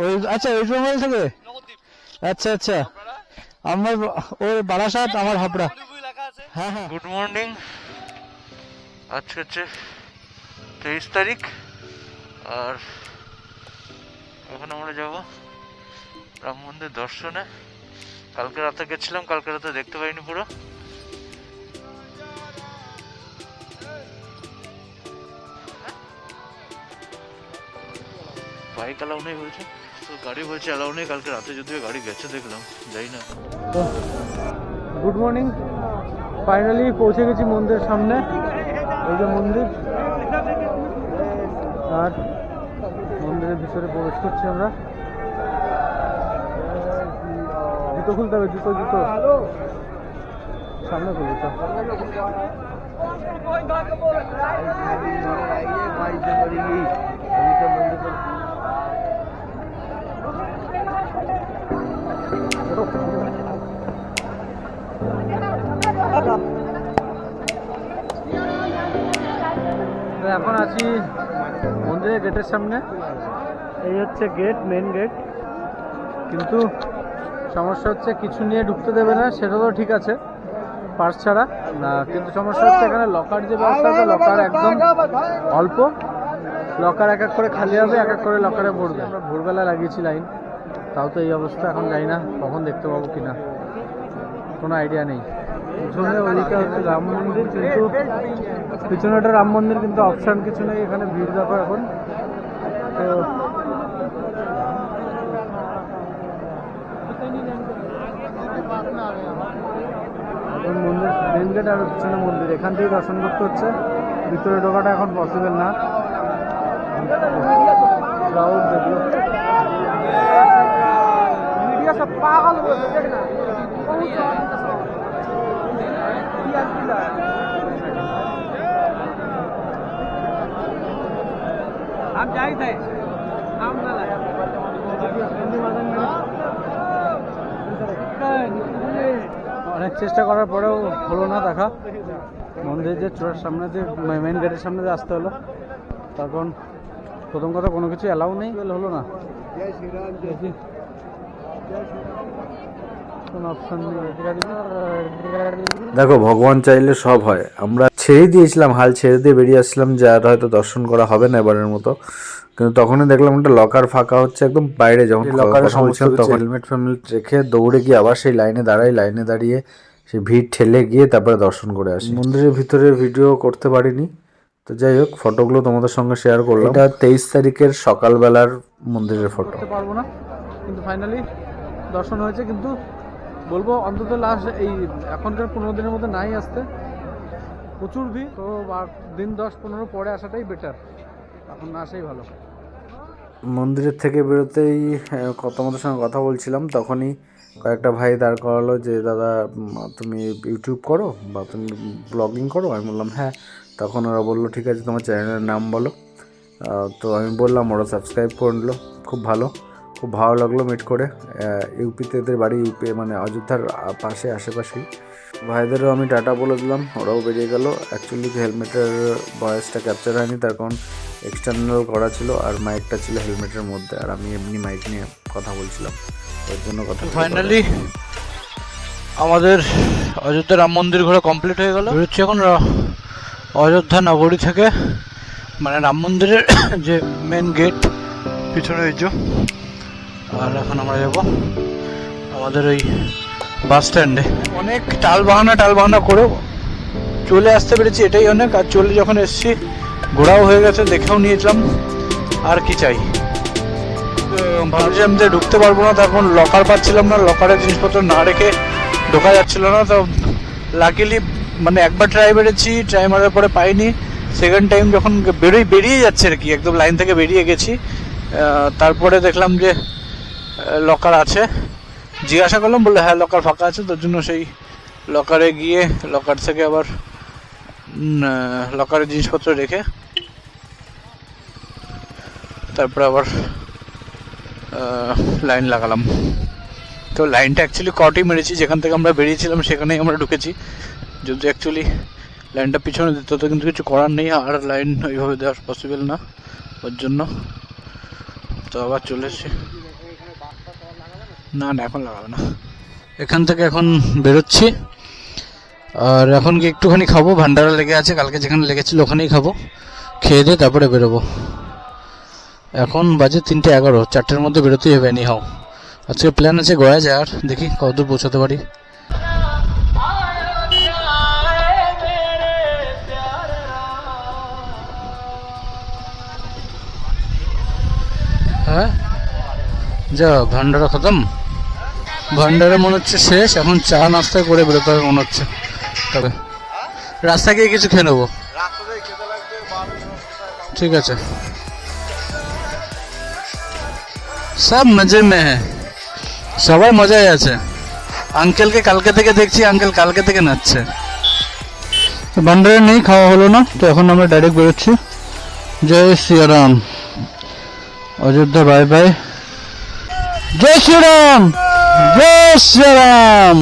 ওই আচ্ছা ওয়েস্ট বেঙ্গল থেকে। আচ্ছা আচ্ছা, আমার ওই বারাসাত, আমার হাবড়া। হ্যাঁ হ্যাঁ। Good morning. আজকে হচ্ছে 23 তারিখ, আর এখন আমরা যাব রাম মন্দির দর্শনে। কালকে রাতে গেছিলাম, কালকে রাতে দেখতে পাইনি পুরো। বাইক অ্যালাউ নেই বলছে, তো গাড়ি বলছে অ্যালাউ নেই। কালকে রাতে যদিও গাড়ি গেছে দেখলাম, যাই না। গুড মর্নিং, ফাইনালি পৌঁছে গেছি মন্দিরের সামনে। এই যে মন্দির, আর মন্দিরের ভিতরে প্রবেশ করছি আমরা। জুতো খুলতে হবে, জুতো জুতো সামনে খুলবে। এখন আছি মন্দিরের গেটের সামনে। এই হচ্ছে গেট, মেন গেট। কিন্তু সমস্যা হচ্ছে কিছু নিয়ে ঢুকতে দেবে না, সেটা তো ঠিক আছে পার্স ছাড়া না, কিন্তু সমস্যা হচ্ছে এখানে লকার যে ব্যবস্থা আছে, লকার একদম অল্প। লকার এক এক করে খালি হবে, এক এক করে লকারে পড়বে। আমরা ভোরবেলা লাগিয়েছি লাইন, তাও তো এই অবস্থা। এখন যাই না কখন দেখতে পাবো কিনা, কোনো আইডিয়া নেই। পিছনে ওইদিকে হচ্ছে রাম মন্দির, কিন্তু পিছনে একটা রাম মন্দির, কিন্তু অপশান কিছু নেই। এখানে ভিড় দেখো এখন। তো এখন মন্দির মেন গেট আর পিছনে মন্দির, এখান থেকে দর্শন করতে হচ্ছে। ভিতরে ঢোকাটা এখন পসিবল না। ক্রাউড দেখলো, মিডিয়া সব পাগল হয়ে গেছে না। आप जाए थे हम ना लाया অনেক চেষ্টা করার পরেও হলো না দেখা। মন্দিরের যে চূড়ার সামনে, যে মেন গেটের সামনে যে আসতে হলো, তখন প্রথম কথা কোনো কিছু অ্যালাউ নেই, হলো না। দেখো, ভগবান চাইলে সব হয়। আমরা ছেড়ে দিয়েছিলাম, হাল ছেড়ে দিয়ে বেরিয়ে আসলাম যে আর হয়তো দর্শন করা হবে না এবারের মতো। কিন্তু তখনই দেখলাম একটা লকার ফাঁকা হচ্ছে একদম বাইরে। যখন লকারের সমস্যা, তখন হেলমেট ফেলমেট রেখে দৌড়ে গিয়ে আবার সেই লাইনে দাঁড়াই। লাইনে দাঁড়িয়ে সেই ভিড় ঠেলে গিয়ে তারপরে দর্শন করে আসি। মন্দিরের ভিতরে ভিডিও করতে পারিনি, তো যাই হোক ফটোগুলো তোমাদের সঙ্গে শেয়ার করলাম। এটা 23 তারিখের সকালবেলার মন্দিরের ফটো। করতে পারবো না, কিন্তু ফাইনালি দর্শন হয়েছে। কিন্তু বলবো অন্তত লাস্ট এই এখনকার 15 দিনের মধ্যে নাই আসতে, প্রচুর ভিড়। তো দিন 10-15 পরে আসাটাই বেটার, এখন না আসাই ভালো। মন্দিরের থেকে বেরোতেই তোমাদের সঙ্গে কথা বলছিলাম, তখনই কয়েকটা ভাই দাঁড় করালো যে দাদা তুমি ইউটিউব করো বা তুমি ব্লগিং করো। আমি বললাম হ্যাঁ। তখন ওরা বললো ঠিক আছে তোমার চ্যানেলের নাম বলো। তো আমি বললাম, ওরা সাবস্ক্রাইব করে নিল। খুব ভালো, খুব ভালো লাগলো মিট করে। ইউপিতে এদের বাড়ি, ইউপি মানে অযোধ্যার পাশে, আশেপাশেই। ভাইদেরও আমি টাটা বলে দিলাম, ওরাও বেরিয়ে গেল। অ্যাকচুয়ালি হেলমেটের ভয়েসটা ক্যাপচার হয়নি, তার কারণ এক্সটার্নাল করা ছিল আর মাইকটা ছিল হেলমেটের মধ্যে, আর আমি এমনি মাইক নিয়ে কথা বলছিলাম, ওর জন্য কথা। ফাইনালি আমাদের অযোধ্যা রাম মন্দির ঘোরা কমপ্লিট হয়ে গেল। বেরোচ্ছি এখন অযোধ্যা নগরী থেকে, মানে রাম মন্দিরের যে মেন গেট পিছনে এই যে। আর এখন আমরা যাব আমাদের ওই বাস স্ট্যান্ডে। অনেক টাল বাহানা করেও চলে আসতে পেরেছি, এটাই অনেক। আর চলে যখন এসছি, ঘোরাও হয়ে গেছে, দেখেও নিয়েছিলাম, আর কি চাই। ভাবছিলাম যে ঢুকতে পারবো না, তখন লকার পাচ্ছিলাম না, লকারের জিনিসপত্র না রেখে ঢোকা যাচ্ছিল না। তো লাকিলি মানে একবার ট্রাই মারার পরে পাইনি। সেকেন্ড টাইম যখন বেরিয়ে যাচ্ছে আর কি, একদম লাইন থেকে বেরিয়ে গেছি, তারপরে দেখলাম যে লকার আছে। জিজ্ঞাসা করলাম, বললে হ্যাঁ লকার ফাঁকা আছে। তার জন্য সেই লকারে গিয়ে লকার থেকে আবার লকারের জিনিসপত্র রেখে তারপরে আবার লাইন লাগালাম। তো লাইনটা অ্যাকচুয়ালি কটই মেরেছি, যেখান থেকে আমরা বেরিয়েছিলাম সেখানেই আমরা ঢুকেছি। যদি অ্যাকচুয়ালি লাইনটা পিছনে দিত তো কিন্তু কিছু করার নেই, আর লাইন ওইভাবে দেওয়া পসিবল না, ওর জন্য তো আবার চলে এসেছি। না না এখন লাগাবে না। এখান থেকে এখন বেরোচ্ছি, আর এখন কি একটুখানি খাবো, ভান্ডারা লেগে আছে, কালকে যেখানে লেগেছিল ওখানেই খাবো, খেয়ে দিয়ে তারপরে বেরোবো। এখন বাজে 3:11, 4টের মধ্যে বেরোতেই হবে এনি হাও। আজকে প্ল্যান আছে গয়া যাওয়ার, দেখি কতদূর পৌঁছাতে পারি। হ্যাঁ যা ভান্ডারা খতম, ভান্ডারা মনে হচ্ছে শেষ, এখন চা নাস্তা করে বেরোতে হবে মনে হচ্ছে। তবে রাস্তায় গিয়ে কিছু খেয়ে নেবো, ঠিক আছে। সব মজে মে হ্যাঁ, সবাই মজায় আছে। আঙ্কেলকে কালকে থেকে দেখছি, আঙ্কেল কালকে থেকে নাচছে। ভান্ডারে নেই, খাওয়া হলো না, তো এখন আমরা ডাইরেক্ট বেরোচ্ছি। জয় শ্রীরাম, অযোধ্যা বাই বাই। জয় শ্রীরাম, জয় শ্রীরাম।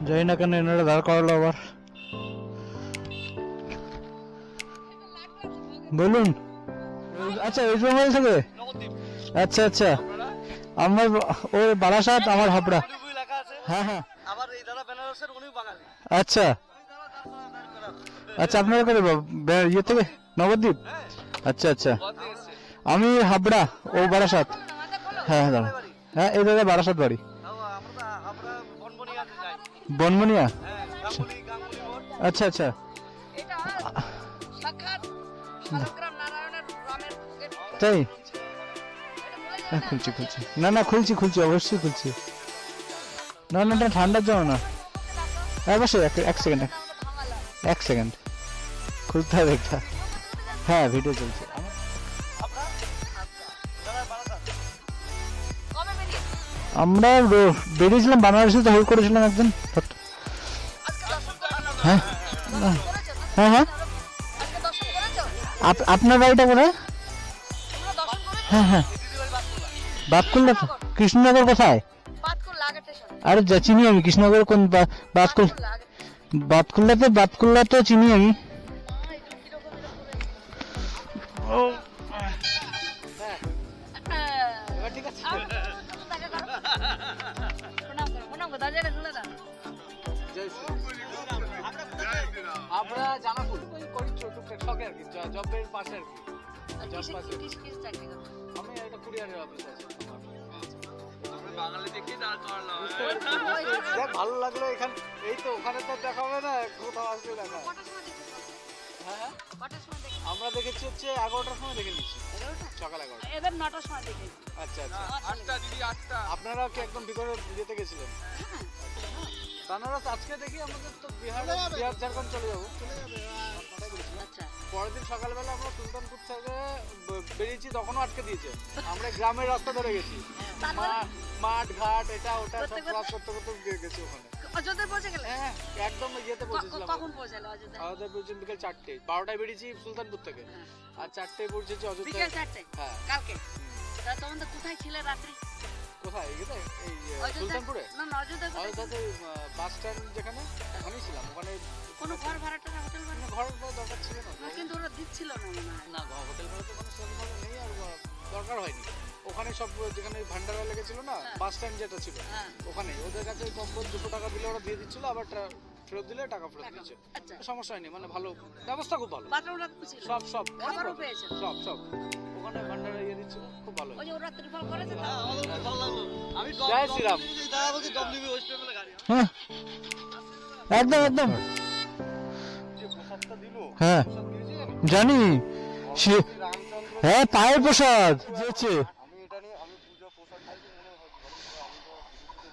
যাই না কেন এনারা দাঁড় করালো আবার, বলুন। আচ্ছা ওয়েস্ট বেঙ্গল থেকে, আচ্ছা আচ্ছা। আমার ওর বারাসাত, আমার হাবড়া। হ্যাঁ হ্যাঁ আচ্ছা আচ্ছা। আপনারা করে ইয়ে থেকে নবদ্বীপ, আচ্ছা আচ্ছা। আমি হাবড়া, ও বারাসাত। হ্যাঁ হ্যাঁ হ্যাঁ, এই দাদা বারাসাত বাড়ি। বনমনিয়া, আচ্ছা আচ্ছা। তাই খুলছি খুলছি, না না খুলছি খুলছি, অবশ্যই খুলছি। না না এটা ঠান্ডার জন্য না, অবশ্যই। এক সেকেন্ড, এক সেকেন্ড খুলতে হবে একটা। হ্যাঁ ভিডিও চলছে। আমরা বেরিয়েছিলাম বানারসি, তো হোল্ড করেছিলাম একদিন। হ্যাঁ হ্যাঁ হ্যাঁ। আপনার বাড়িটা কোথায়? হ্যাঁ হ্যাঁ বাতকুল্লা, কৃষ্ণনগর কোথায়? আরে চিনি আমি কৃষ্ণনগর কোন বাতকুল্লাতে, বাতকুল্লা তো চিনি আমি। আমরা জানাবো করি টুকটাক শখে আর কি, জবের পাশে আর কি। আমি একটা কুরিয়ারের অফিস আছে। ভালো লাগলো এখানে, এই তো ওখানে তো দেখা হবে না, কোথাও আসলে দেখা। হ্যাঁ আমরা দেখেছি হচ্ছে 11টার সময় দেখে নিচ্ছি, সকাল 11টা, এবার 9টার সময় দেখে। আচ্ছা আচ্ছা 8টা দিদি 8টা। আপনারা কি একদম ভিতরে যেতে গেছিলেন? বানারস আজকে দেখি আমাদের তো বিহার ঝাড়খণ্ড চলে যাবো। আচ্ছা পরের দিন সকালবেলা আমরা সুলতানপুর থেকে বেরিয়েছি, তখনও আটকে দিয়েছে। আমরা গ্রামের রাস্তা ধরে গেছি, মাঠ ঘাট এটা ওটা সব ক্রস করতে করতে গেছি ওখানে। অযোধ্যা পৌঁছে গেলে? হ্যাঁ একদম ইয়েতে পৌঁছেছিলাম। কখন পৌঁছালে অযোধ্যা? অযোধ্যা পৌঁছে বিকেল 4টে, 12টায় বেরিয়েছি সুলতানপুর থেকে, আর 4টায় পৌঁছেছি অযোধ্যা। বিকেল 4টে? হ্যাঁ কালকে। তা তোমরা কোথায় ছিলে রাত্রি? কোথায় এই সুলতানপুরে? না না অযোধ্যাতে বাস স্ট্যান্ড যেখানে, ওখানেই ছিলাম। ওখানে কোনো ঘর ভাড়াটা, হোটেল ভাড়া? ঘর ভাড়া দরকার ছিল না, কিন্তু ওরা দিচ্ছিল না মনে হয়। না হোটেল ভাড়া তো কোনো সেরকমভাবে নেই, আর দরকার হয়নি। ওখানে সব যেখানে ভান্ডারা লেগেছিল না, বাস স্ট্যান্ড যেটা ছিল ওখানে ওদের কাছে কম্বল 200 টাকা দিলে ওরা দিয়ে দিচ্ছিল, আবার ফেরত দিলে টাকা ফেরত দিচ্ছে। সমস্যা হয়নি, মানে ভালো ব্যবস্থা, খুব ভালো। সব সব সব সব ওখানে ভান্ডারা ইয়ে দিচ্ছিল, খুব ভালো। ওই যে ওরা ত্রিপল করেছে না, ভালো লাগলো। আমি জয় শ্রীরাম দাদা বলছি, ডব্লিউবি ওয়েস্ট বেঙ্গলের গাড়ি। হ্যাঁ একদম একদম। যে প্রসাদটা দিল, হ্যাঁ জানি, হ্যাঁ পায়ের প্রসাদ দিয়েছে। আমি এটা নিয়ে আমি পূজা প্রসাদ খাইতে মনে হয় আমি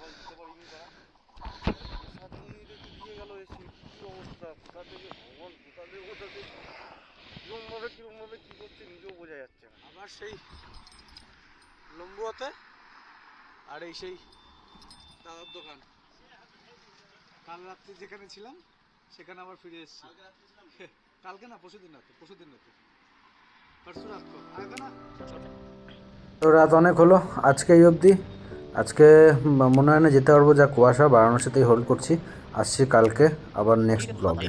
তো দিতে পারিনি, প্রসাদ দিয়ে গেল। এসে কি অবস্থা, কোথা থেকে ভগবান, কোথা থেকে কিরমভাবে কি করছে নিজেও বোঝা যাচ্ছে না। আবার সেই লম্বুয়াতে, আর এই সেই দাদার দোকান, কাল রাত্রে যেখানে ছিলাম সেখানে আবার ফিরে এসেছি। কালকে না পরশুদিন রাতে, তো রাত অনেক হলো, আজকে এই অবধি। আজকে মনে হয় না যেতে পারবো, যা কুয়াশা, বারাণসীতেই হোল্ড করছি। আসছি কালকে আবার নেক্সট ব্লগে।